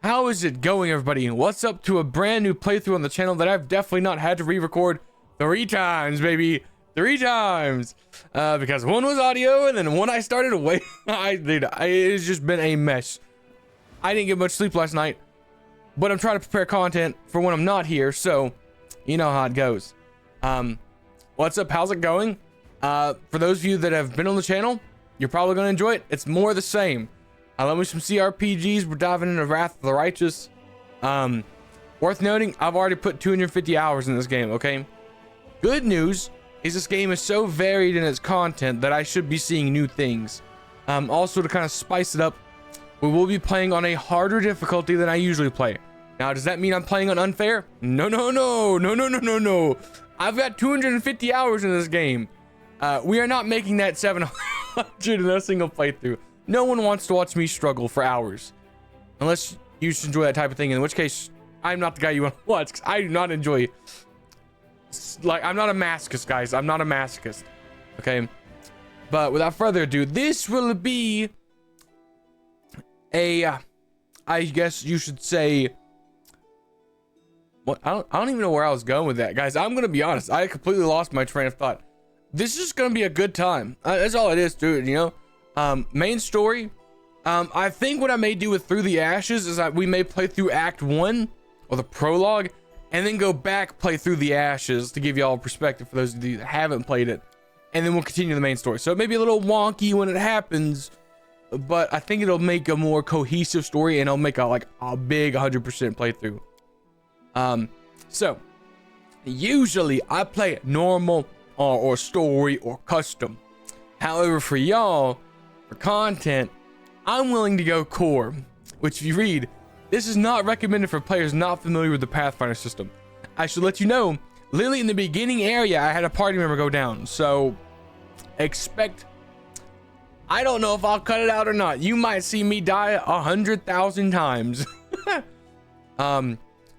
How is it going, everybody? What's up to a brand new playthrough on the channel that I've definitely not had to re-record 3 times, baby. 3 times. Because one was audio and then one I started away. It's just been a mess. I didn't get much sleep last night, but I'm trying to prepare content for when I'm not here, so you know how it goes. What's up? How's it going? For those of you that have been on the channel, you're probably going to enjoy it. It's more the same. I love me some CRPGs. We're diving into Wrath of the Righteous. Worth noting, I've already put 250 hours in this game, okay? Good news is this game is so varied in its content that I should be seeing new things. Also, to kind of spice it up, we will be playing on a harder difficulty than I usually play. Now, does that mean I'm playing on unfair? No. I've got 250 hours in this game. We are not making that 700 in a single playthrough. No one wants to watch me struggle for hours. Unless you just enjoy that type of thing, in which case, I'm not the guy you want to watch, because I do not enjoy... Like, I'm not a masochist, guys. I'm not a masochist. Okay? But without further ado, this will be a... I guess you should say... What? I don't even know where I was going with that, guys. I'm going to be honest. I completely lost my train of thought. This is going to be a good time. That's all it is, dude, you know? Main story, I think what I may do with Through the Ashes is that we may play through Act 1 or the prologue and then go back play Through the Ashes to give y'all a perspective for those of you that haven't played it, and then we'll continue the main story. So it may be a little wonky when it happens, but I think it'll make a more cohesive story and it'll make a big 100% playthrough. So usually I play normal or story or custom. However, for y'all, for content, I'm willing to go core, which if you read, this is not recommended for players not familiar with the Pathfinder system. I should let you know, literally in the beginning area, I had a party member go down, so expect, I don't know if I'll cut it out or not. You might see me die 100,000 times.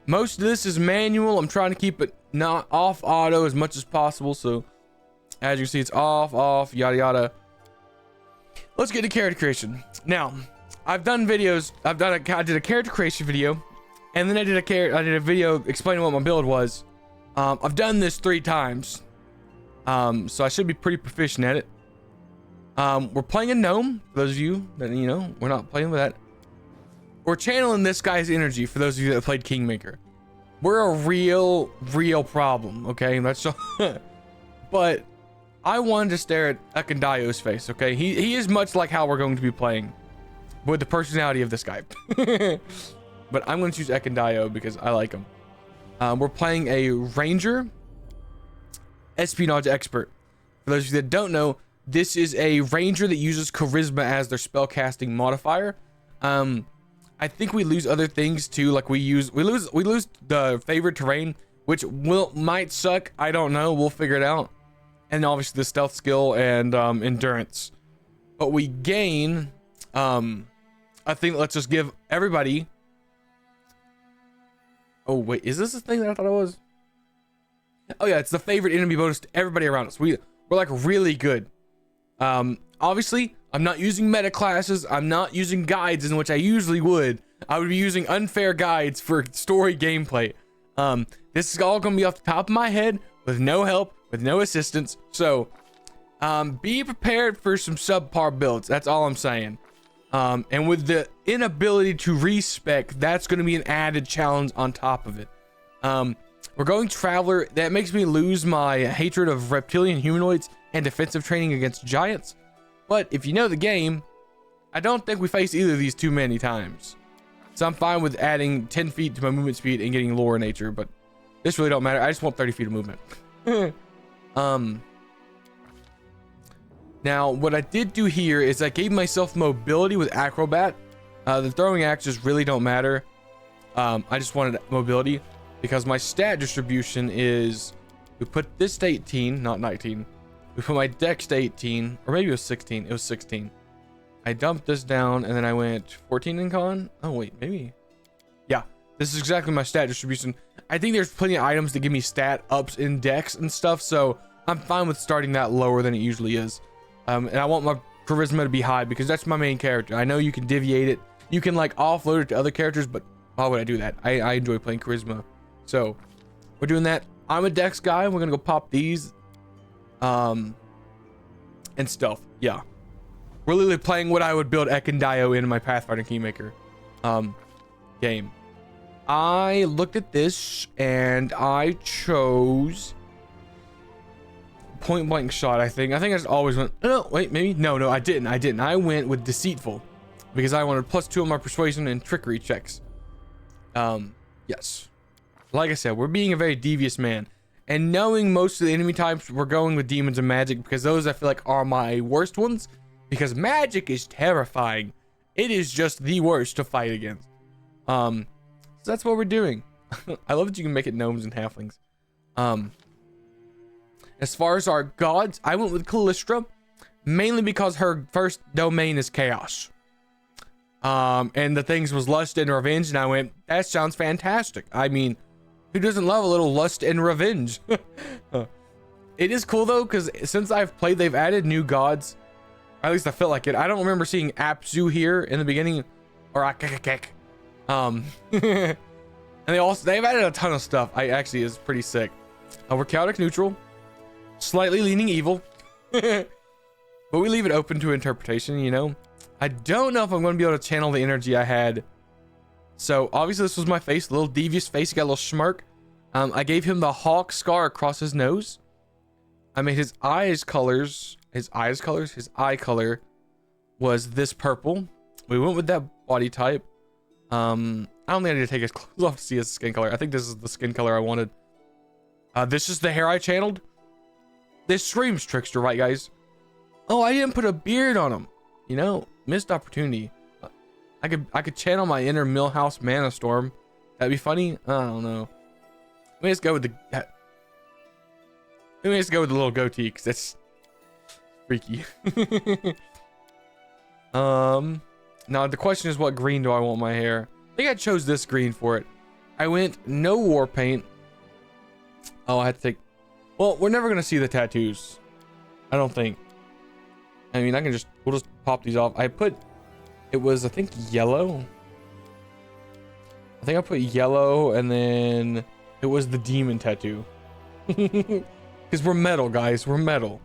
Most of this is manual. I'm trying to keep it not off auto as much as possible, so as you can see, it's off, yada yada. Let's get to character creation. Now, I've done videos. I did a character creation video, and then I did a video explaining what my build was. I've done this 3 times, so I should be pretty proficient at it. We're playing a gnome. For those of you that we're not playing with that. We're channeling this guy's energy. For those of you that played Kingmaker, we're a real problem. Okay, that's but I wanted to stare at Ekandayo's face, okay? He is much like how we're going to be playing, with the personality of this guy. But I'm going to choose Ekandayo because I like him. We're playing a Ranger Espionage Expert. For those of you that don't know, this is a Ranger that uses Charisma as their spellcasting modifier. I think we lose other things too, like we lose the favored terrain, which might suck. I don't know. We'll figure it out. And obviously the stealth skill and endurance, but we gain I think let's just give everybody, oh wait, is this the thing that I thought it was? Oh yeah, it's the favorite enemy bonus to everybody around us. We're like really good. Obviously I'm not using meta classes. I'm not using guides in which I usually would. I would be using unfair guides for story gameplay. This is all gonna be off the top of my head with no help, with no assistance. So be prepared for some subpar builds. That's all I'm saying. And with the inability to respec, that's going to be an added challenge on top of it. We're going Traveler. That makes me lose my hatred of reptilian humanoids and defensive training against giants. But if you know the game, I don't think we face either of these too many times. So I'm fine with adding 10 feet to my movement speed and getting lower nature, but this really don't matter. I just want 30 feet of movement. Now what I did do here is I gave myself mobility with acrobat. The throwing axes really don't matter. I just wanted mobility because my stat distribution is, we put this to 18, not 19. We put my dex to 18, or maybe it was 16. It was 16. I dumped this down and then I went 14 in con. Oh wait, maybe. Yeah, this is exactly my stat distribution. I think there's plenty of items that give me stat ups in dex and stuff, so I'm fine with starting that lower than it usually is. And I want my charisma to be high because that's my main character. I know you can deviate it. You can like offload it to other characters, but Why would I do that? I enjoy playing charisma. So we're doing that. I'm a dex guy. We're gonna go pop these and stealth. Yeah, we're literally playing what I would build Ekendio in my Pathfinder Keymaker game. I looked at this and I chose point blank shot. I think I just always went, no, wait, maybe no, I didn't. I went with deceitful because I wanted +2 on my persuasion and trickery checks. Yes, like I said, we're being a very devious man, and knowing most of the enemy types, we're going with demons and magic because those I feel like are my worst ones, because magic is terrifying. It is just the worst to fight against. So that's what we're doing. I love that you can make it gnomes and halflings. As far as our gods, I went with Callistra, mainly because her first domain is chaos. And the things was lust and revenge, and I went, that sounds fantastic. I mean, who doesn't love a little lust and revenge? It is cool though, because since I've played, they've added new gods. Or at least I felt like it. I don't remember seeing Apsu here in the beginning, or Akakakek. And they've added a ton of stuff. I actually is pretty sick. We're chaotic neutral, slightly leaning evil, but we leave it open to interpretation. You know, I don't know if I'm going to be able to channel the energy I had. So obviously this was my face, a little devious face. He got a little smirk. I gave him the hawk scar across his nose. I made his eye color was this purple. We went with that body type. I don't think I need to take his clothes off to see his skin color. I think this is the skin color I wanted. This is the hair I channeled. This screams trickster, right, guys? Oh, I didn't put a beard on him. You know, missed opportunity. I could channel my inner Millhouse Mana Storm. That'd be funny. I don't know. Let me just go with the little goatee, because that's freaky. Now the question is, what green do I want my hair? I think I chose this green for it. I went no war paint. Oh, I had to take, well, we're never gonna see the tattoos, I don't think. I mean, we'll just pop these off. It was, I think, yellow. I think I put yellow, and then it was the demon tattoo. Because we're metal, guys, we're metal.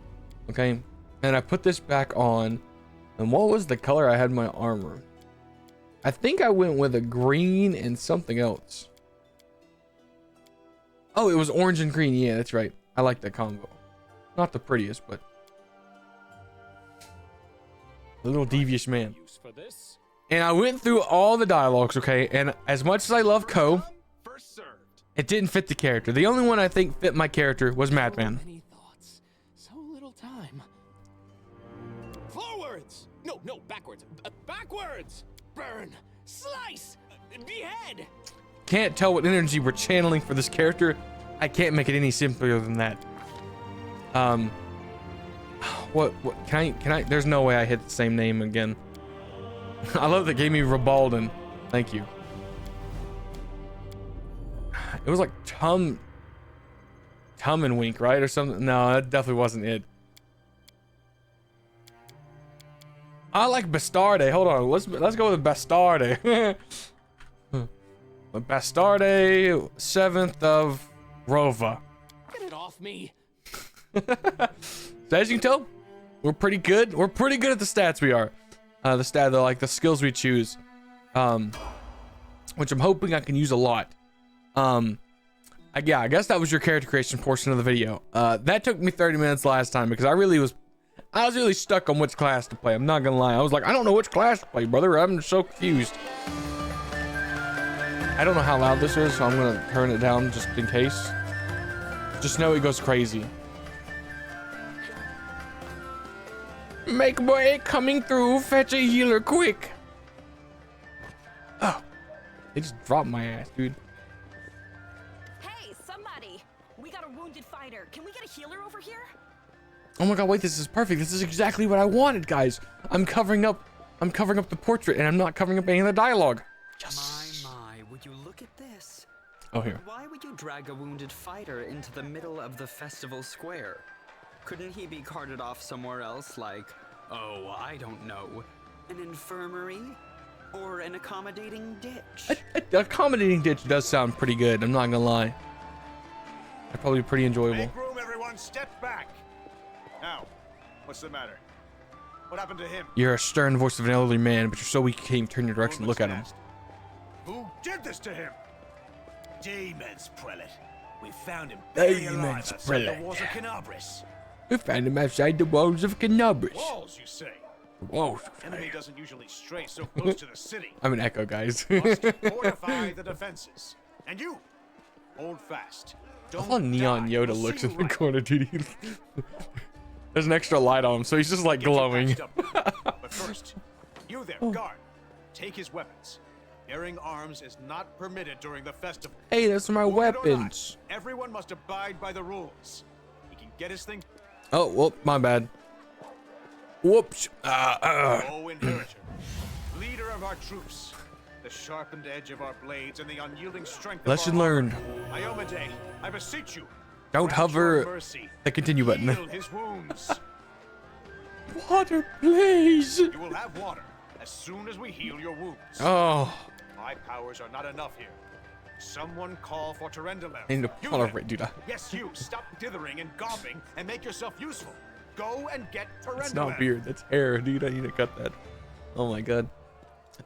Okay, and I put this back on. And what was the color I had in my armor? I think I went with a green and something else. Oh, it was orange and green. Yeah, that's right. I like that combo. Not the prettiest, but a little devious man. And I went through all the dialogues, okay? And as much as I love Ko, it didn't fit the character. The only one I think fit my character was Madman. Many thoughts, so little time. Forwards! No, backwards. Backwards! Burn! Slice! Behead! Can't tell what energy we're channeling for this character. I can't make it any simpler than that. What can I there's no way I hit the same name again. I love that gave me Ribalden. Thank you. It was like Tum and Wink, right? Or something. No, that definitely wasn't it. I like Bastarde. Hold on. Let's go with Bastarde. Bastarde, 7th of Rova. Get it off me. So as you can tell, we're pretty good. We're pretty good at the stats we are. The skills we choose. Which I'm hoping I can use a lot. I guess that was your character creation portion of the video. That took me 30 minutes last time because I was really stuck on which class to play. I'm not gonna lie. I was like, I don't know which class to play, brother. I'm so confused. I don't know how loud this is, so I'm gonna turn it down just in case. Just know it goes crazy. Make way coming through. Fetch a healer quick. Oh, they just dropped my ass, dude. Hey, somebody! We got a wounded fighter. Can we get a healer over here? Oh my god, wait, this is perfect. This is exactly what I wanted, guys. I'm covering up the portrait, and I'm not covering up any of the dialogue. Yes. My, would you look at this? Oh, here. Why would you drag a wounded fighter into the middle of the festival square? Couldn't he be carted off somewhere else, like, oh, I don't know, an infirmary? Or an accommodating ditch. Accommodating ditch does sound pretty good. I'm not gonna lie. That'd probably be pretty enjoyable. Make room, everyone. Step back. Now, what's the matter? What happened to him? You're a stern voice of an elderly man, but you're so weak you can't even turn your direction to look at him. Who did this to him? Demons, Prelate. We found him buried alive outside the walls of Canabris. We found him outside the walls of Canabris. Walls, you say? Whoa. Enemy doesn't usually stray so close to the city. I'm an echo, guys. Must fortify the defenses. And you, hold fast. How Don't neon die. Yoda We'll looks see in you the right. corner, dude. There's an extra light on him, so he's just like Get you glowing. patched up. But first, you there, guard. Take his weapons. Bearing arms is not permitted during the festival. Hey, those are my Wounded or not, weapons. everyone must abide by the rules. He can get his thing. Oh, well, my bad. Whoops. Oh, inheritor, leader of our troops, the sharpened edge of our blades and the unyielding strength Lesson of our learned. armor. Iomade, I beseech you. Don't grant hover your mercy. the continue button. Heal his wounds. Water, please. You will have water as soon as we heal your wounds. Oh, My powers are not enough here. Someone call for Trumwellin. I need to You tolerate, there. dude. Yes, you. Stop dithering and gawping and make yourself useful. Go and get Trumwellin. It's not beard, that's hair, dude. I need to cut that. Oh my god.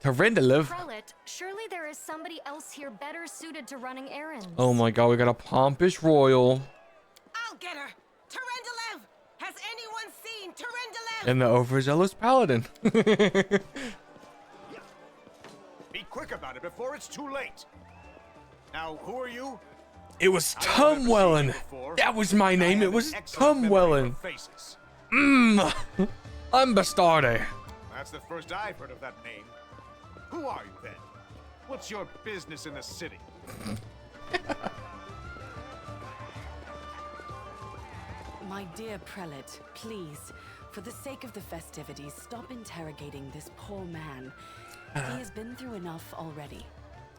Tarendalev. Prelate, surely there is somebody else here better suited to running errands. Oh my god, we got a pompous royal I'll get her! Trumwellin! Has anyone seen Trumwellin? and the overzealous paladin. Be quick about it before it's too late. Now, who are you? It was I don't remember seeing Trumwellin. you before. That was my I name. have It was an excellent memory Trumwellin. for faces. I'm Bastarde. That's the first I've heard of that name. Who are you then? What's your business in the city? My dear prelate, please, for the sake of the festivities, stop interrogating this poor man. He has been through enough already.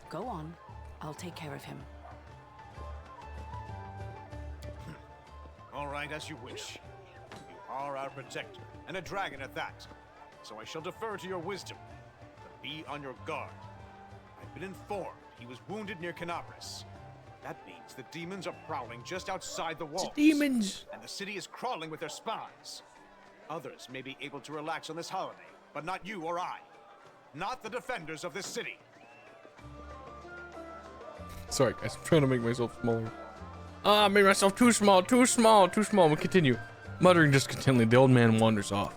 Go on. I'll take care of him. All right, as you wish. You are our protector, and a dragon at that. So I shall defer to your wisdom. But be on your guard. I've been informed he was wounded near Canabris. That means the demons are prowling just outside the walls. Demons. And the city is crawling with their spies. Others may be able to relax on this holiday, but not you or I. Not the defenders of this city. Sorry, guys. I'm trying to make myself smaller. Ah, I made myself too small, too small, too small. We'll continue. Muttering discontentedly, the old man wanders off.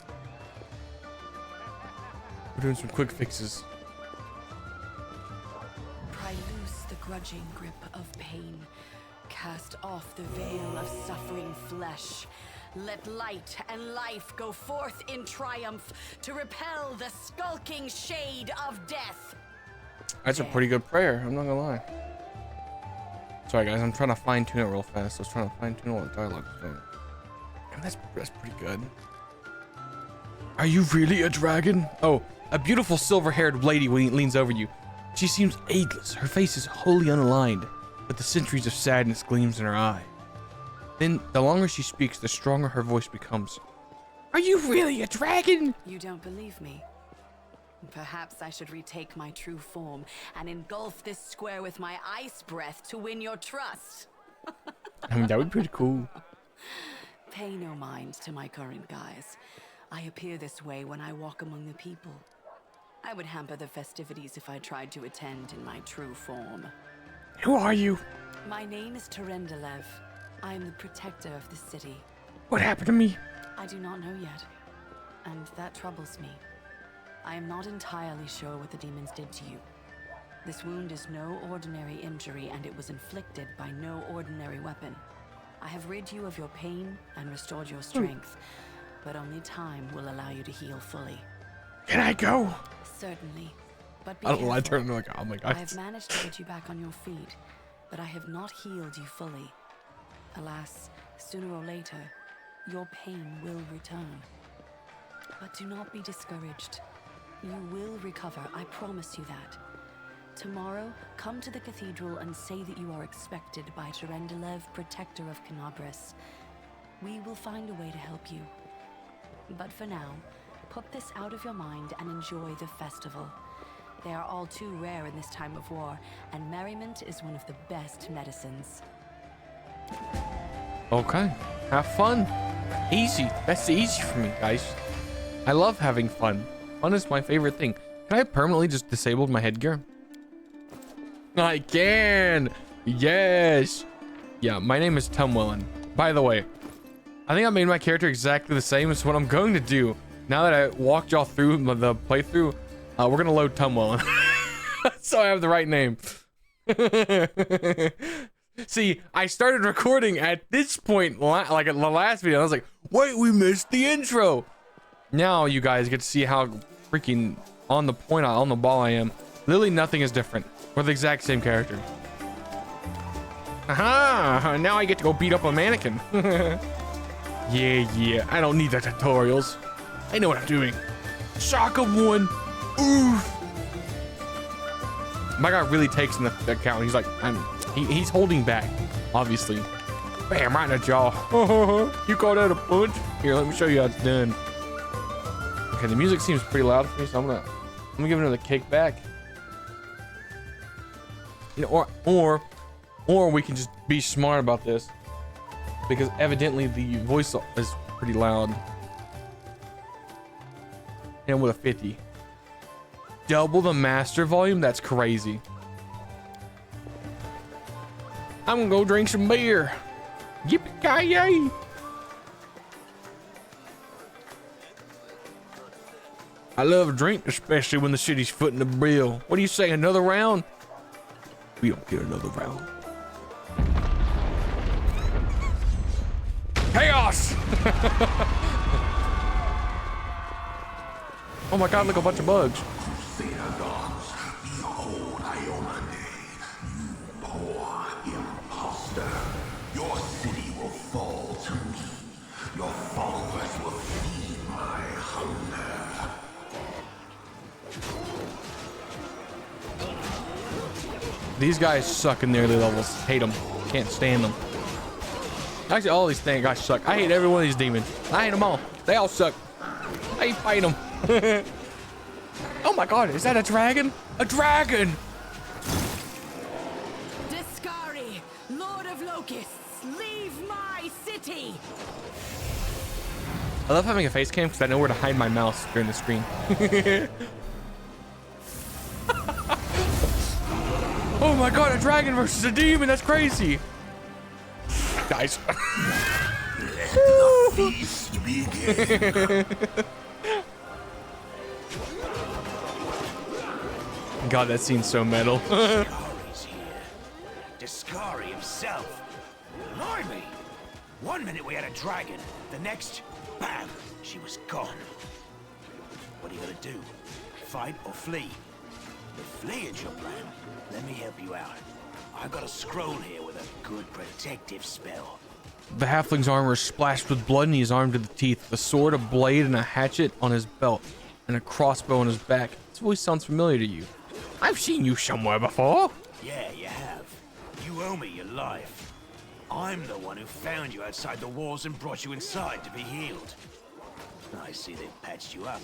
We're doing some quick fixes. Pry loose the grudging grip of pain. Cast off the veil of suffering flesh. Let light and life go forth in triumph to repel the skulking shade of death. That's a pretty good prayer. I'm not gonna lie. Sorry, guys. I'm trying to fine tune it real fast. I was trying to fine tune all the dialogue. And that's pretty good. Are you really a dragon? Oh, a beautiful silver-haired lady leans over you. She seems ageless. Her face is wholly unaligned, but the centuries of sadness gleams in her eye. Then, the longer she speaks, the stronger her voice becomes. Are you really a dragon? You don't believe me? Perhaps I should retake my true form and engulf this square with my ice breath to win your trust. I mean, that would be pretty cool. Pay no mind to my current guise. I appear this way when I walk among the people. I would hamper the festivities if I tried to attend in my true form. Who are you? My name is Trumwellin. I am the protector of the city. What happened to me? I do not know yet, and that troubles me. I am not entirely sure what the demons did to you. This wound is no ordinary injury, and it was inflicted by no ordinary weapon. I have rid you of your pain and restored your strength, but only time will allow you to heal fully. Can I go? Certainly, but be I don't know why I careful. turned like, oh my I god. have managed to get you back on your feet, but I have not healed you fully. Alas, sooner or later, your pain will return. But do not be discouraged. You will recover, I promise you that. Tomorrow, come to the cathedral and say that you are expected by Trumwellin, protector of Canabris. We will find a way to help you. But for now, put this out of your mind and enjoy the festival. They are all too rare in this time of war, and merriment is one of the best medicines. Okay, have fun. Easy. That's easy for me, guys. I love having fun. Fun is my favorite thing. Can I permanently just disable my headgear? I can. Yes. Yeah, my name is Trumwellin. By the way, I think I made my character exactly the same as what I'm going to do. Now that I walked y'all through the playthrough, we're going to load Trumwellin. So I have the right name. See, I started recording at this point, like at the last video. I was like, wait, we missed the intro. Now you guys get to see how freaking on the point, on the ball I am. Literally nothing is different. We're the exact same character. Aha! Now I get to go beat up a mannequin. Yeah. I don't need the tutorials. I know what I'm doing. Shock of one. Oof. My guy really takes in the account. He's like, he's holding back, obviously. Bam, right in the jaw. You call that a punch? Here, let me show you how it's done. Okay, the music seems pretty loud for me, so I'm gonna give another kick back. You know, or we can just be smart about this, because evidently the voice is pretty loud. And with a 50. Double the master volume? That's crazy. I'm gonna go drink some beer. Yippee-ki-yay! I love a drink, especially when the city's footing the bill. What do you say, another round? We don't get another round. Chaos! Oh my god, look, a bunch of bugs. Your city will fall to me. Your followers will feed my hunger. These guys suck in the early levels. Hate them. Can't stand them. Actually, all these guys suck. I hate every one of these demons. I hate them all. They all suck. I fight them. Oh my god, is that a dragon? A dragon! Discari, Lord of Locusts, leave my city! I love having a face cam because I know where to hide my mouse during the screen. Oh my god, a dragon versus a demon, that's crazy. Guys. Let the feast begin. God, that scene's so metal. Discari's here. Discari himself. Blimey. One minute we had a dragon, the next, bam, she was gone. What are you gonna do? Fight or flee? If fleeing's your plan, let me help you out. I've got a scroll here with a good protective spell. The halfling's armor is splashed with blood and he's armed to the teeth. A sword, a blade, and a hatchet on his belt, and a crossbow on his back. This voice sounds familiar to you. I've seen you somewhere before. Yeah, you have. You owe me your life. I'm the one who found you outside the walls and brought you inside to be healed. I see they patched you up.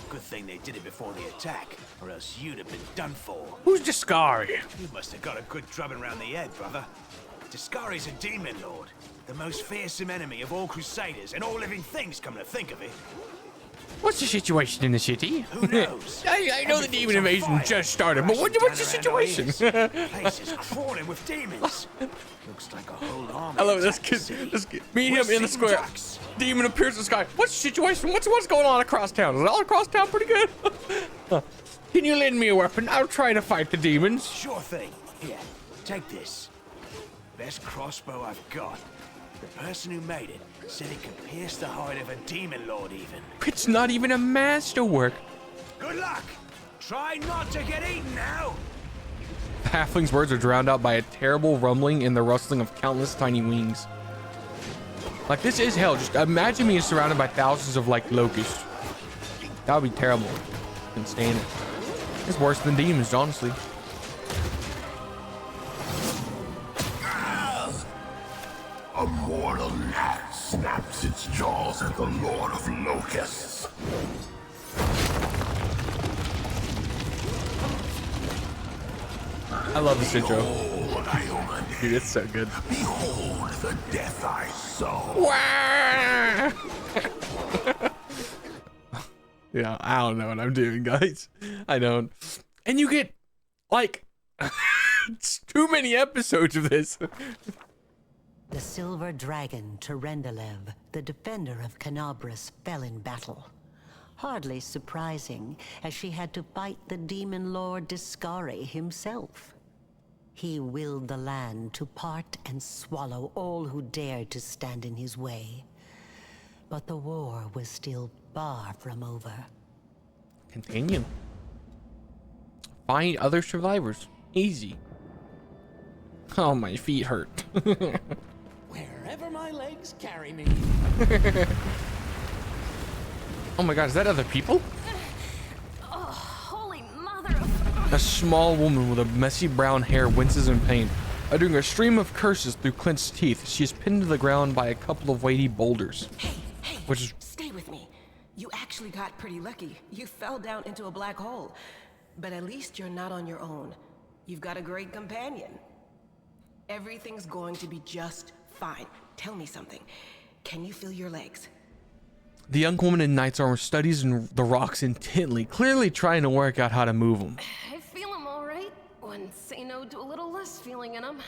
Good thing they did it before the attack, or else you'd have been done for. Who's Discari? You must have got a good drubbing round the head, brother. Discari's a demon lord, the most fearsome enemy of all crusaders and all living things, come to think of it. What's the situation in the city? Who knows? I know the demon invasion just started, but what's the situation? Place is crawling with demons. Looks like a whole army. I love this attacked the kid. city. This kid. Me and We're him in the sitting square. ducks. Demon appears in the sky. What's the situation? What's going on across town? Is it all across town pretty good? Can you lend me a weapon? I'll try to fight the demons. Sure thing. Here, take this. Best crossbow I've got. The person who made it said it could pierce the hide of a demon lord even. It's not even a masterwork. Good luck. Try not to get eaten now. The halfling's words are drowned out by a terrible rumbling and the rustling of countless tiny wings. Like, this is hell. Just imagine being surrounded by thousands of, like, locusts. That would be terrible. Couldn't stand it. It's worse than demons, honestly. A mortal gnat snaps its jaws at the Lord of Locusts. I love this intro. Behold, Ioman. Dude, it's so good. Behold the death I sow. Yeah, I don't know what I'm doing, guys. I don't. And you get like it's too many episodes of this. The silver dragon, Trundlev, the defender of Canabras, fell in battle. Hardly surprising, as she had to fight the demon lord Discari himself. He willed the land to part and swallow all who dared to stand in his way. But the war was still far from over. Continue. Find other survivors. Easy. Oh, my feet hurt. Wherever my legs carry me. Oh my god, is that other people? Oh, holy mother of... A small woman with a messy brown hair winces in pain. Uttering a stream of curses through clenched teeth, she is pinned to the ground by a couple of weighty boulders. Hey, which is... stay with me. You actually got pretty lucky. You fell down into a black hole. But at least you're not on your own. You've got a great companion. Everything's going to be just fine. Tell me something. Can you feel your legs? The young woman in knight's armor studies the rocks intently, clearly trying to work out how to move them. I feel them all right. When say no to a little less feeling in them.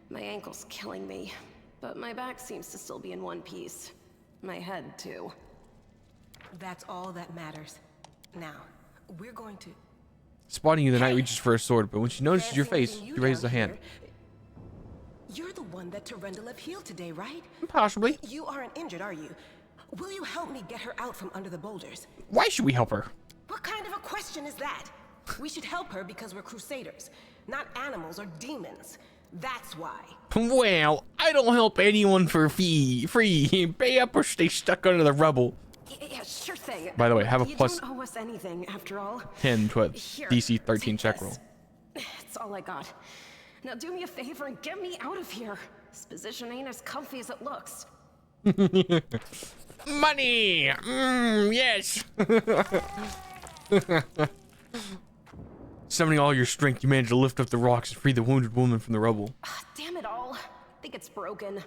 My ankle's killing me, but my back seems to still be in one piece. My head, too. That's all that matters. Now, we're going to... Spotting you, the knight reaches for a sword, but when she notices your face, she raises a hand. You're the one that Trundlev healed today, right? Possibly. You aren't injured, are you? Will you help me get her out from under the boulders? Why should we help her? What kind of a question is that? We should help her because we're crusaders, not animals or demons. That's why. Well, I don't help anyone for free. Pay up or stay stuck under the rubble. Yeah, sure thing. By the way, have a you plus don't owe us anything, after all. 10 to a Here, DC 13 take check this. roll. It's all I got. Now do me a favor and get me out of here. This position ain't as comfy as it looks. Money! Yes! Summoning all your strength, you manage to lift up the rocks and free the wounded woman from the rubble. Damn it all. I think it's broken.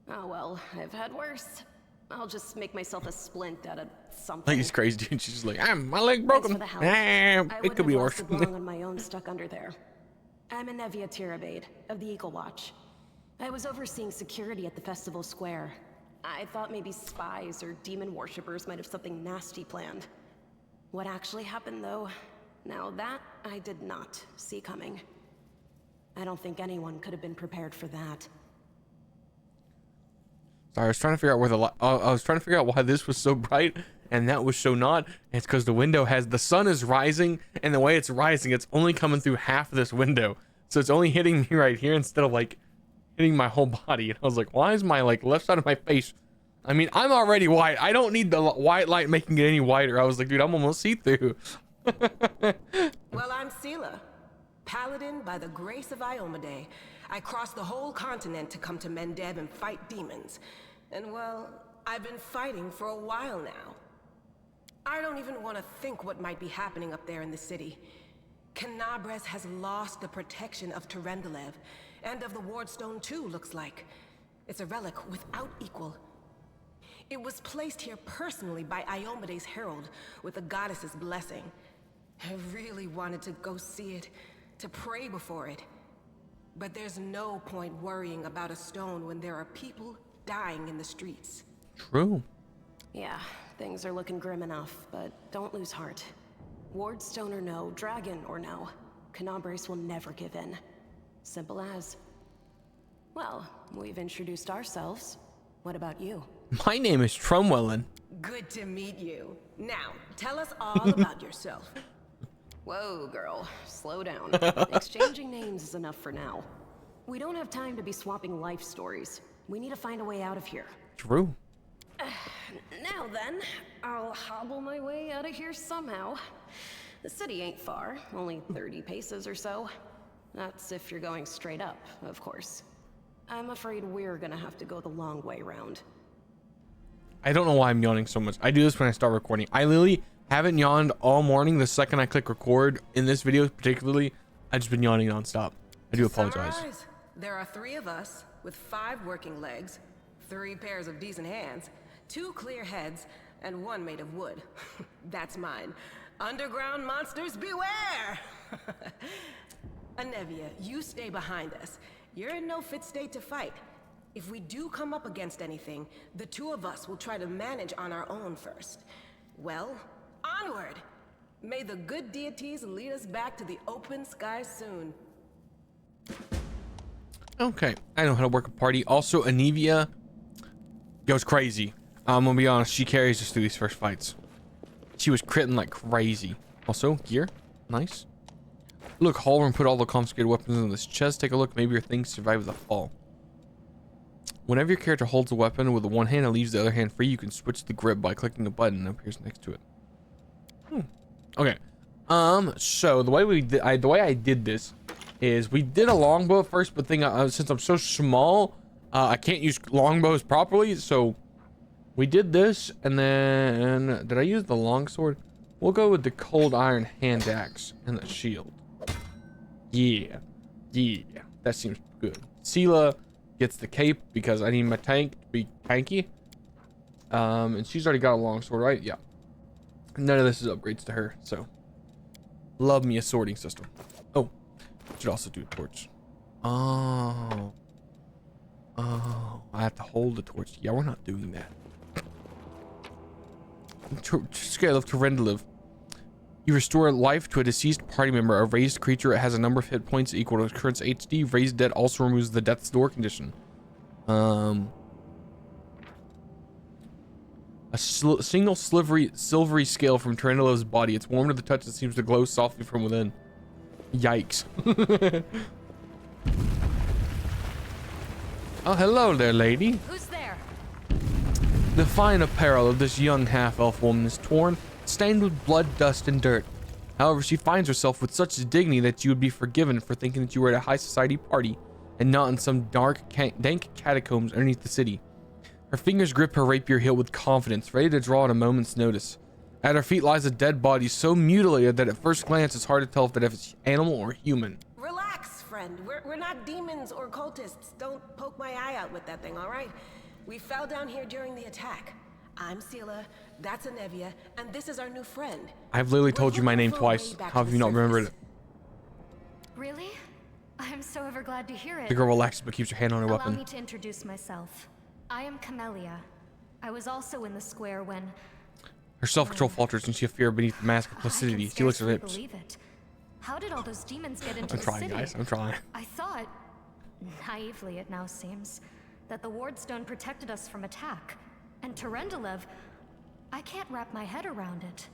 Oh well, I've had worse. I'll just make myself a splint out of something. Like, it's crazy, dude. She's just like, my leg broken. Thanks for the help. It could be worse. I wouldn't have lasted long on my own stuck under there. I'm Anevia Tirabade of the Eagle Watch. I was overseeing security at the festival square. I thought maybe spies or demon worshippers might have something nasty planned. What actually happened, though, now that I did not see coming. I don't think anyone could have been prepared for that. Sorry, I was trying to figure out where I was trying to figure out why this was so bright and that was so not. It's because the window has the sun is rising, and the way it's rising, it's only coming through half of this window, so it's only hitting me right here instead of like hitting my whole body. And I was like, why is my like left side of my face? I mean, I'm already white. I don't need the white light making it any whiter. I was like, dude, I'm almost see-through. Well, I'm Sela, paladin by the grace of Iomedae. I crossed the whole continent to come to Mendev and fight demons. And well, I've been fighting for a while now. I don't even want to think what might be happening up there in the city. Canabras has lost the protection of Trundlev, and of the Wardstone too, looks like. It's a relic without equal. It was placed here personally by Iomedae's herald, with the goddess's blessing. I really wanted to go see it, to pray before it. But there's no point worrying about a stone when there are people dying in the streets. True. Yeah, things are looking grim enough, but don't lose heart. Wardstone or no, dragon or no, Canabras will never give in. Simple as. Well, we've introduced ourselves. What about you? My name is Trumwellin. Good to meet you. Now, tell us all about yourself. Whoa, girl. Slow down. Exchanging names is enough for now. We don't have time to be swapping life stories. We need to find a way out of here. True. Now then, I'll hobble my way out of here somehow. The city ain't far, only 30 paces or so. That's if you're going straight up, of course. I'm afraid we're gonna have to go the long way round. I don't know why I'm yawning so much. I do this when I start recording. I literally haven't yawned all morning. The second I click record in this video, particularly, I've just been yawning nonstop. I do apologize. Summarize, there are 3 of us with 5 working legs, 3 pairs of decent hands, 2 clear heads, and 1 made of wood. That's mine. Underground monsters beware! Anevia, you stay behind us. You're in no fit state to fight. If we do come up against anything, the 2 of us will try to manage on our own first. Well, onward! May the good deities lead us back to the open skies soon. Okay, I know how to work a party. Also, Anevia goes crazy. I'm gonna be honest, she carries us through these first fights. She was critting like crazy. Also, gear, nice. Look, Halvern put all the confiscated weapons in this chest. Take a look, maybe your things survive the fall. Whenever your character holds a weapon with the one hand and leaves the other hand free, you can switch the grip by clicking a button that appears next to it. Okay. So the way I did this is we did a longbow at first, but since I'm so small, I can't use longbows properly. So we did this, and then did I use the longsword? We'll go with the cold iron hand axe and the shield. Yeah, that seems good. Sela gets the cape because I need my tank to be tanky. And she's already got a longsword, right? Yeah. None of this is upgrades to her, so love me a sorting system. Oh, should also do a torch. Oh, I have to hold the torch. Yeah, we're not doing that. Scale of Trendelive. You restore life to a deceased party member. A raised creature has a number of hit points equal to its current HD. Raised dead also removes the death's door condition. A single silvery scale from Trendelive's body. It's warm to the touch and seems to glow softly from within. Yikes. Oh, hello there, lady. Who's there? The fine apparel of this young half-elf woman is torn, stained with blood, dust, and dirt. However, she finds herself with such dignity that you would be forgiven for thinking that you were at a high society party and not in some dark, dank catacombs underneath the city. Her fingers grip her rapier hilt with confidence, ready to draw at a moment's notice. At her feet lies a dead body so mutilated that at first glance it's hard to tell if it's animal or human. Relax, friend. We're not demons or cultists. Don't poke my eye out with that thing, all right? We fell down here during the attack. I'm Sela, that's Anevia, and this is our new friend. I've literally told you my name twice. How have you not remembered it? Really? I'm so ever glad to hear it. The girl relaxes but keeps her hand on her weapon. Allow me to introduce myself. I am Camellia. I was also in the square when... Her self-control falters and she has fear beneath the mask of placidity. She looks at her lips. Believe it. How did all those demons get into I'm trying, the city? guys. I'm trying. I thought, naively it now seems, that the Wardstone protected us from attack. And Trendelive, I can't wrap my head around it.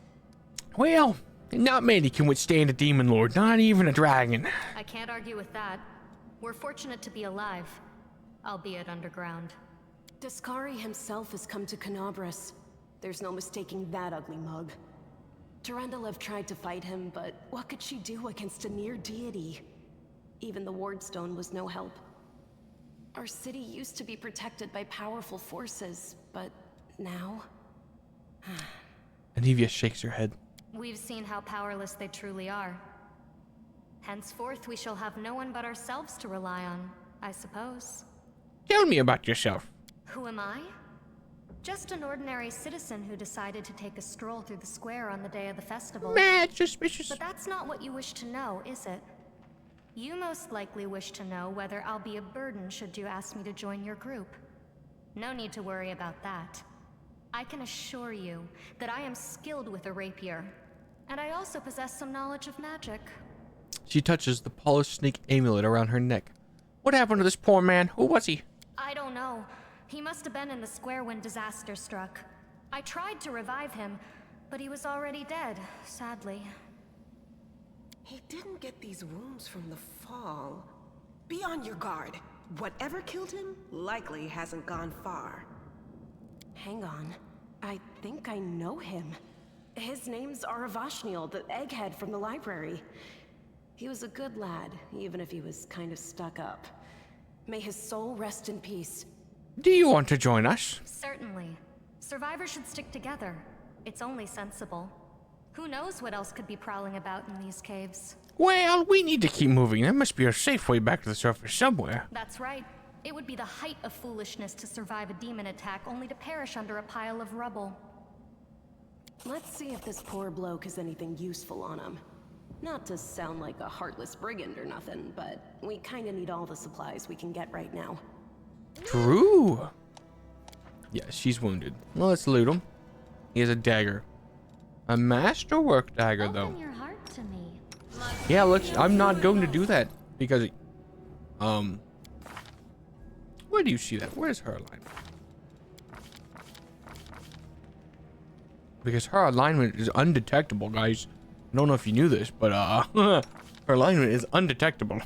Well, not many can withstand a demon lord, not even a dragon. I can't argue with that. We're fortunate to be alive, albeit underground. Daskari himself has come to Canabras. There's no mistaking that ugly mug. Trendelive tried to fight him, but what could she do against a near deity? Even the Wardstone was no help. Our city used to be protected by powerful forces, but now... Anevia shakes her head. We've seen how powerless they truly are. Henceforth, we shall have no one but ourselves to rely on, I suppose. Tell me about yourself. Who am I? Just an ordinary citizen who decided to take a stroll through the square on the day of the festival. Mad suspicious. But that's not what you wish to know, is it? You most likely wish to know whether I'll be a burden should you ask me to join your group. No need to worry about that. I can assure you that I am skilled with a rapier, and I also possess some knowledge of magic. She touches the polished snake amulet around her neck. What happened to this poor man? Who was he? I don't know. He must have been in the square when disaster struck. I tried to revive him, but he was already dead, sadly. He didn't get these wounds from the fall. Be on your guard. Whatever killed him likely hasn't gone far. Hang on. I think I know him. His name's Aravashniel, the egghead from the library. He was a good lad, even if he was kind of stuck up. May his soul rest in peace. Do you want to join us? Certainly. Survivors should stick together. It's only sensible. Who knows what else could be prowling about in these caves? Well, we need to keep moving. There must be a safe way back to the surface somewhere. That's right. It would be the height of foolishness to survive a demon attack only to perish under a pile of rubble. Let's see if this poor bloke has anything useful on him. Not to sound like a heartless brigand or nothing, but we kinda need all the supplies we can get right now. True. Yeah, she's wounded. Well, let's loot him. He has a dagger. A masterwork dagger, though. Open your heart to me. Yeah, let's. I'm not going to do that because, where do you see that? Where's her alignment? Because her alignment is undetectable, guys. I don't know if you knew this, but her alignment is undetectable.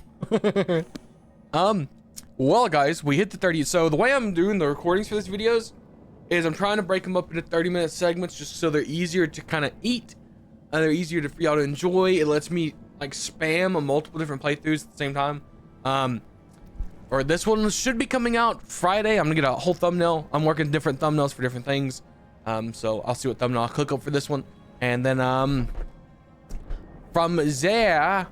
Well, guys, we hit the 30. So the way I'm doing the recordings for these videos is I'm trying to break them up into 30-minute segments just so they're easier to kind of eat and they're easier for y'all to enjoy. It lets me like spam on multiple different playthroughs at the same time. Or this one should be coming out Friday. I'm gonna get a whole thumbnail. I'm working different thumbnails for different things. So I'll see what thumbnail I'll click up for this one. And then from there,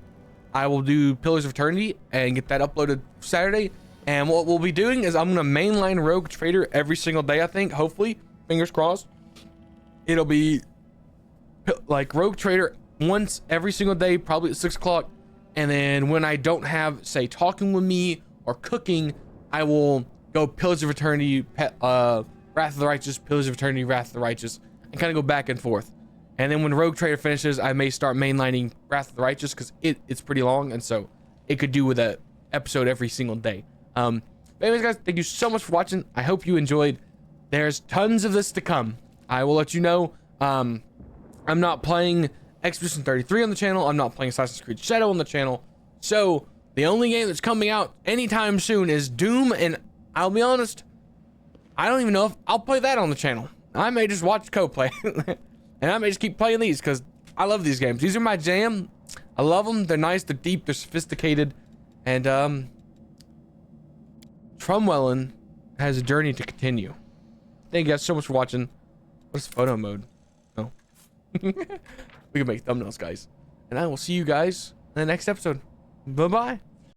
I will do Pillars of Eternity and get that uploaded Saturday. And what we'll be doing is I'm gonna mainline Rogue Trader every single day, I think. Hopefully, fingers crossed. It'll be like Rogue Trader once every single day, probably at 6 o'clock. And then when I don't have, say, Talking With Me or cooking, I will go Pillars of Eternity, Wrath of the Righteous, Pillars of Eternity, Wrath of the Righteous, and kind of go back and forth. And then when Rogue Trader finishes, I may start mainlining Wrath of the Righteous because it's pretty long, and so it could do with an episode every single day. But anyways, guys, thank you so much for watching. I hope you enjoyed. There's tons of this to come. I will let you know. I'm not playing Expedition 33 on the channel. I'm not playing Assassin's Creed Shadow on the channel. So the only game that's coming out anytime soon is Doom, and I'll be honest, I don't even know if I'll play that on the channel. I may just watch co-play. And I may just keep playing these because I love these games. These are my jam. I love them. They're nice. They're deep. They're sophisticated. And Trumwellin has a journey to continue. Thank you guys so much for watching. What's photo mode? No. We can make thumbnails, guys. And I will see you guys in the next episode. Bye-bye.